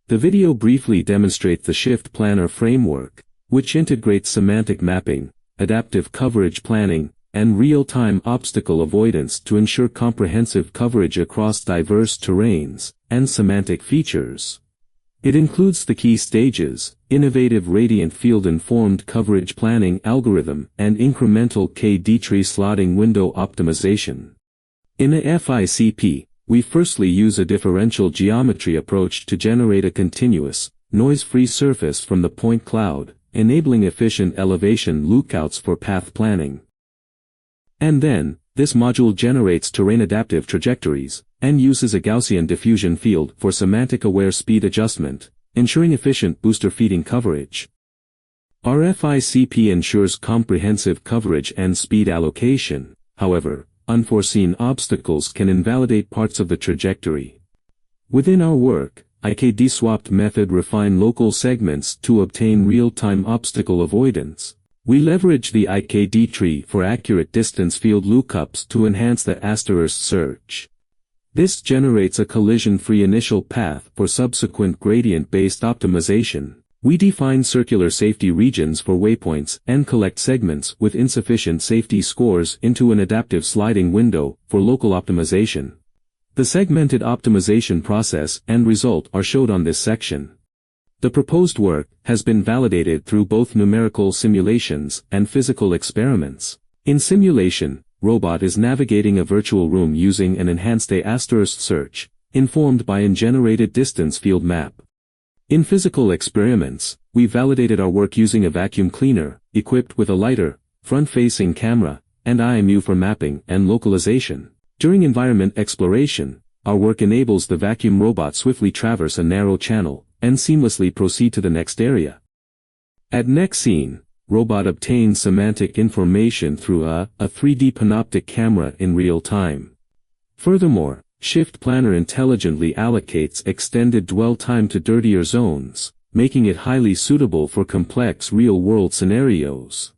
The video briefly demonstrates the Shift Planner framework, which integrates semantic mapping, adaptive coverage planning, and real-time obstacle avoidance to ensure comprehensive coverage across diverse terrains and semantic features. It includes the key stages, innovative radiant field-informed coverage planning algorithm, and incremental IKD-tree slotting window optimization. In a RFICP, we firstly use a differential geometry approach to generate a continuous, noise-free surface from the point cloud, enabling efficient elevation lookouts for path planning. And then, this module generates terrain-adaptive trajectories, and uses a Gaussian diffusion field for semantic-aware speed adjustment, ensuring efficient booster feeding coverage. RFICP ensures comprehensive coverage and speed allocation. However, unforeseen obstacles can invalidate parts of the trajectory. Within our work, IKD SWOpt method refine local segments to obtain real-time obstacle avoidance. We leverage the IKD-tree for accurate distance field lookups to enhance the asterisk search. This generates a collision-free initial path for subsequent gradient-based optimization. We define circular safety regions for waypoints and collect segments with insufficient safety scores into an adaptive sliding window for local optimization. The segmented optimization process and result are shown on this section. The proposed work has been validated through both numerical simulations and physical experiments. In simulation, robot is navigating a virtual room using an enhanced asterisk search, informed by a generated distance field map. In physical experiments, we validated our work using a vacuum cleaner, equipped with a lighter, front-facing camera, and IMU for mapping and localization. During environment exploration, our work enables the vacuum robot swiftly traverse a narrow channel, and seamlessly proceed to the next area. At next scene, robot obtains semantic information through a 3D panoptic camera in real time. Furthermore, Shift Planner intelligently allocates extended dwell time to dirtier zones, making it highly suitable for complex real-world scenarios.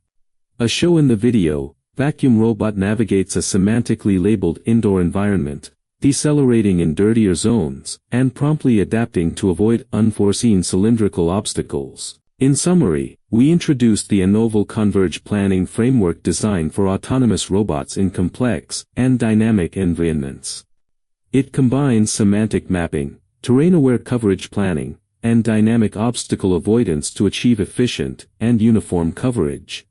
As shown in the video, vacuum robot navigates a semantically labeled indoor environment, decelerating in dirtier zones, and promptly adapting to avoid unforeseen cylindrical obstacles. In summary, we introduced the novel converged planning framework designed for autonomous robots in complex and dynamic environments. It combines semantic mapping, terrain-aware coverage planning, and dynamic obstacle avoidance to achieve efficient and uniform coverage.